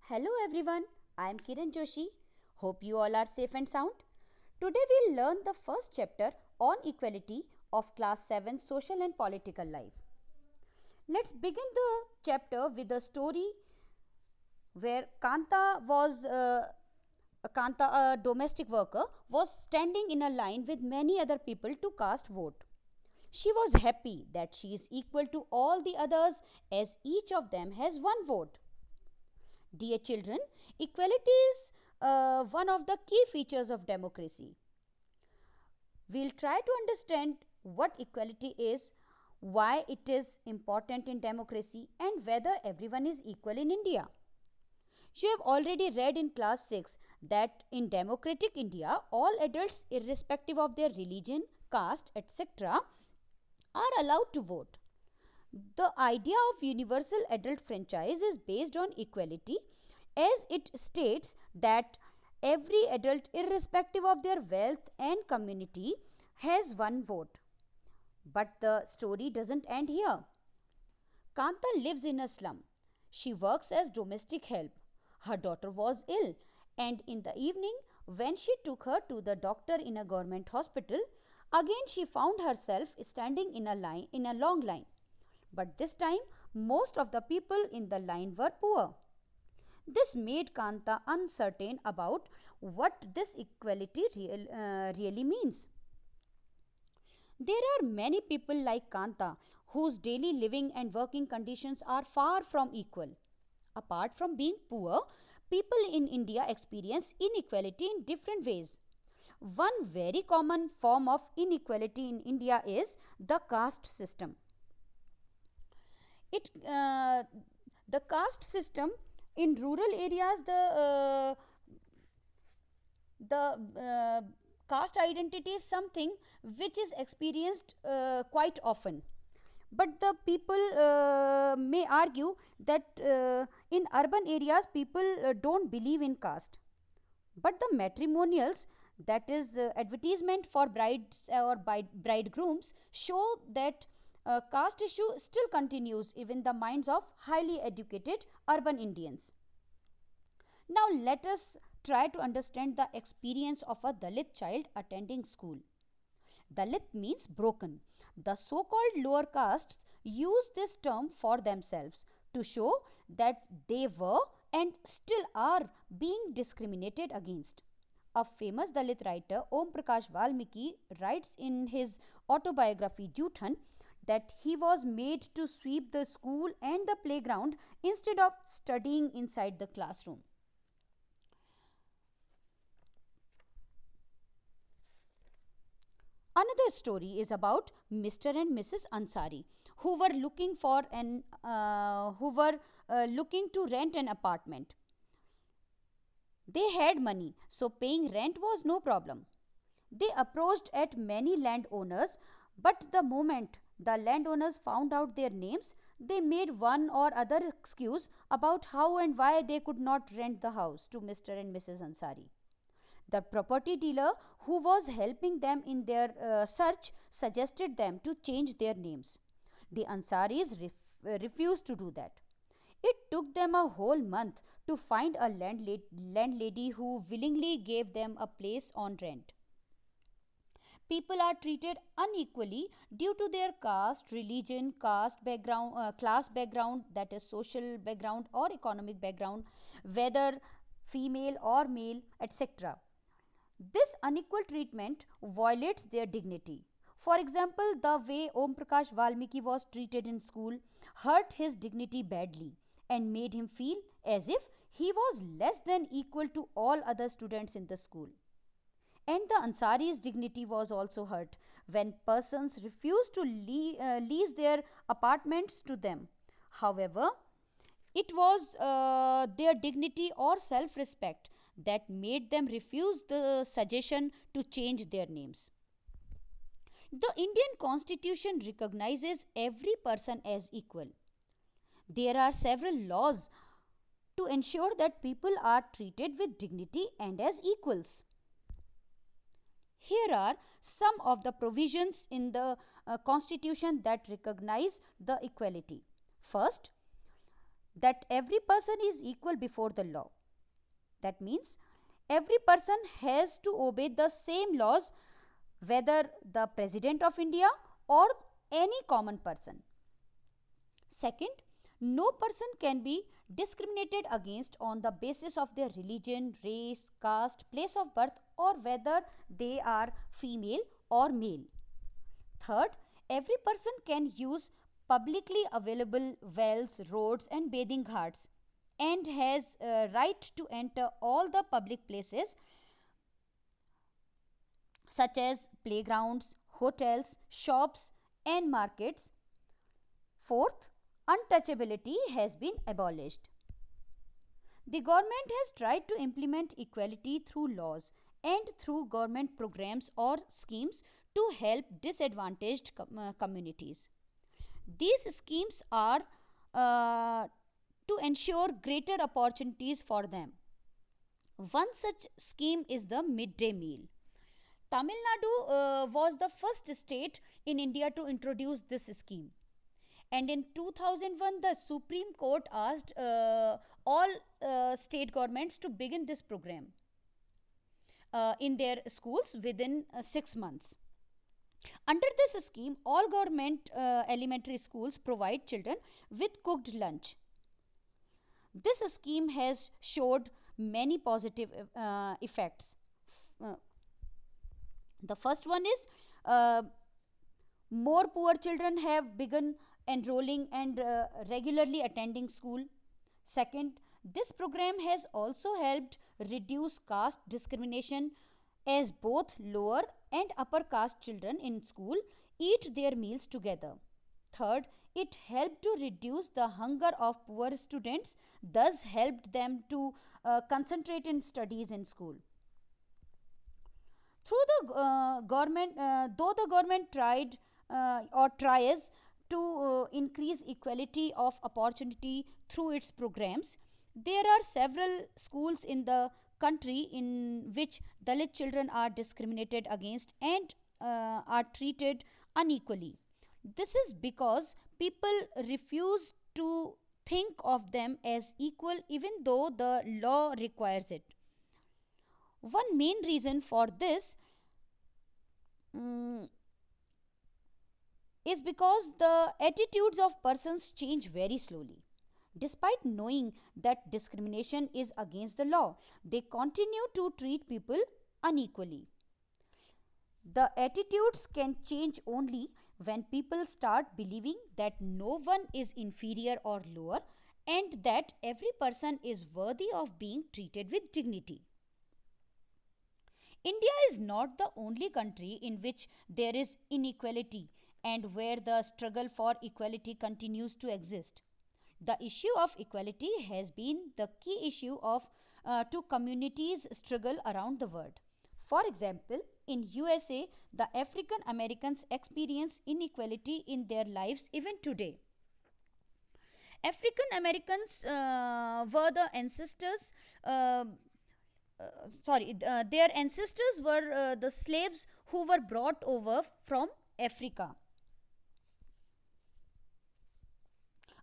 Hello everyone, I am Kiran Joshi. Hope you all are safe and sound. Today we'll learn the first chapter on equality of class 7 social and political life. Let's begin the chapter with a story where Kanta, a domestic worker, was standing in a line with many other people to cast vote. She was happy that she is equal to all the others as each of them has one vote. Dear children, equality is one of the key features of democracy. We'll try to understand what equality is, why it is important in democracy, and whether everyone is equal in India. You have already read in class 6 that in democratic India, all adults, irrespective of their religion, caste, etc., are allowed to vote. The idea of universal adult franchise is based on equality as it states that every adult, irrespective of their wealth and community, has one vote. But the story doesn't end here. Kanta lives in a slum. She works as domestic help. Her daughter was ill, and in the evening, when she took her to the doctor in a government hospital, again she found herself standing in a long line. But this time, most of the people in the line were poor. This made Kanta uncertain about what this equality really means. There are many people like Kanta whose daily living and working conditions are far from equal. Apart from being poor, people in India experience inequality in different ways. One very common form of inequality in India is the caste system. It the caste system in rural areas, the caste identity is something which is experienced quite often, but the people may argue that in urban areas people don't believe in caste, but the matrimonials, that is advertisement for brides or bridegrooms, show that caste issue still continues even in the minds of highly educated urban Indians. Now let us try to understand the experience of a Dalit child attending school. Dalit means broken. The so-called lower castes use this term for themselves to show that they were and still are being discriminated against. A famous Dalit writer, Om Prakash Valmiki, writes in his autobiography Juthan that he was made to sweep the school and the playground instead of studying inside the classroom. Another story is about Mr. and Mrs. Ansari, who were looking to rent an apartment. They had money, so paying rent was no problem. They approached at many landowners, but the moment the landowners found out their names, they made one or other excuse about how and why they could not rent the house to Mr. and Mrs. Ansari. The property dealer who was helping them in their search suggested them to change their names. The Ansaris refused to do that. It took them a whole month to find a landlady who willingly gave them a place on rent. People are treated unequally due to their caste, religion, caste background, class background, that is social background or economic background, whether female or male, etc. This unequal treatment violates their dignity. For example, the way Om Prakash Valmiki was treated in school hurt his dignity badly and made him feel as if he was less than equal to all other students in the school. And the Ansari's dignity was also hurt when persons refused to lease their apartments to them. However, it was their dignity or self respect that made them refuse the suggestion to change their names. The Indian Constitution recognizes every person as equal. There are several laws to ensure that people are treated with dignity and as equals. Here are some of the provisions in the Constitution that recognize the equality. First, that every person is equal before the law. That means every person has to obey the same laws, whether the President of India or any common person. Second, no person can be discriminated against on the basis of their religion, race, caste, place of birth, or whether they are female or male. Third, every person can use publicly available wells, roads, and bathing ghats and has a right to enter all the public places such as playgrounds, hotels, shops, and markets. Fourth, untouchability has been abolished. The government has tried to implement equality through laws and through government programs or schemes to help disadvantaged communities. These schemes are uh, to ensure greater opportunities for them. One such scheme is the midday meal. Tamil Nadu was the first state in India to introduce this scheme. And in 2001, the Supreme Court asked all state governments to begin this program in their schools within 6 months. Under this scheme, all government elementary schools provide children with cooked lunch. This scheme has showed many positive effects. Uh, the first one is uh, more poor children have begun enrolling and regularly attending school. Second, this program has also helped reduce caste discrimination as both lower and upper caste children in school eat their meals together. Third, it helped to reduce the hunger of poor students, thus helped them to concentrate in studies in school. Through the government, though the government tried or tries to increase equality of opportunity through its programs, there are several schools in the country in which Dalit children are discriminated against and are treated unequally. This is because people refuse to think of them as equal even though the law requires it. One main reason for this mm, is because the attitudes of persons change very slowly. Despite knowing that discrimination is against the law, they continue to treat people unequally. The attitudes can change only when people start believing that no one is inferior or lower and that every person is worthy of being treated with dignity. India is not the only country in which there is inequality and where the struggle for equality continues to exist. The issue of equality has been the key issue of to communities struggle around the world. For example, in USA, the African Americans experience inequality in their lives even today. African Americans were the ancestors uh, their ancestors were the slaves who were brought over from Africa.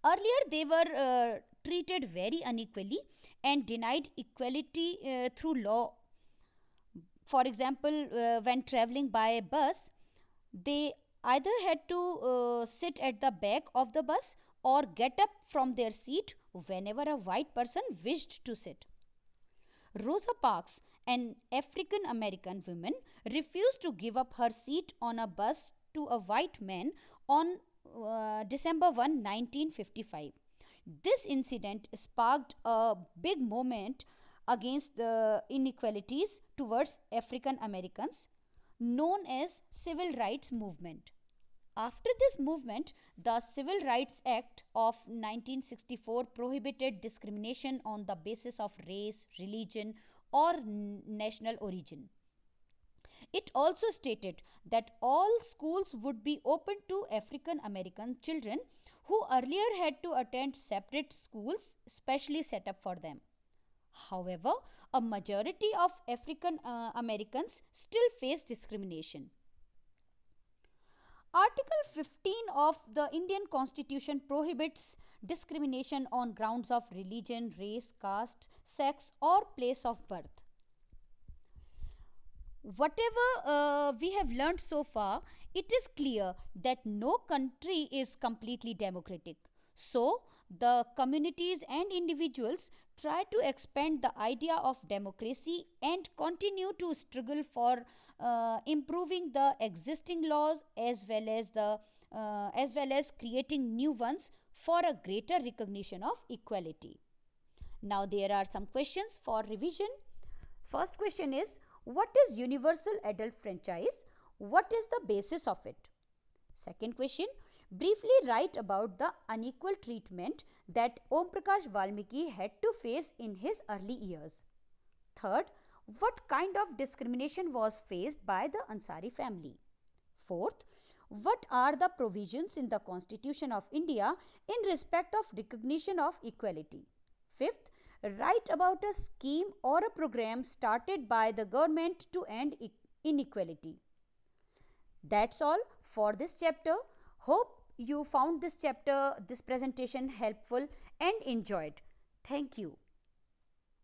Earlier, they were treated very unequally and denied equality through law. For example, when traveling by bus, they either had to sit at the back of the bus or get up from their seat whenever a white person wished to sit. Rosa Parks, an African American woman, refused to give up her seat on a bus to a white man on December 1, 1955. This incident sparked a big movement against the inequalities towards African Americans known as civil rights movement. After this movement, the Civil Rights Act of 1964 prohibited discrimination on the basis of race, religion, or national origin. It also stated that all schools would be open to African American children who earlier had to attend separate schools specially set up for them. However, a majority of African Americans still face discrimination. Article 15 of the Indian Constitution prohibits discrimination on grounds of religion, race, caste, sex, or place of birth. Whatever we have learned so far, it is clear that no country is completely democratic. So, the communities and individuals try to expand the idea of democracy and continue to struggle for improving the existing laws as well as creating new ones for a greater recognition of equality. Now, there are some questions for revision. First question is, what is universal adult franchise? What is the basis of it? Second question, briefly write about the unequal treatment that Om Prakash Valmiki had to face in his early years. Third, what kind of discrimination was faced by the Ansari family? Fourth, what are the provisions in the Constitution of India in respect of recognition of equality? Fifth, write about a scheme or a program started by the government to end inequality. That's all for this chapter. Hope you found this presentation helpful and enjoyed. Thank you.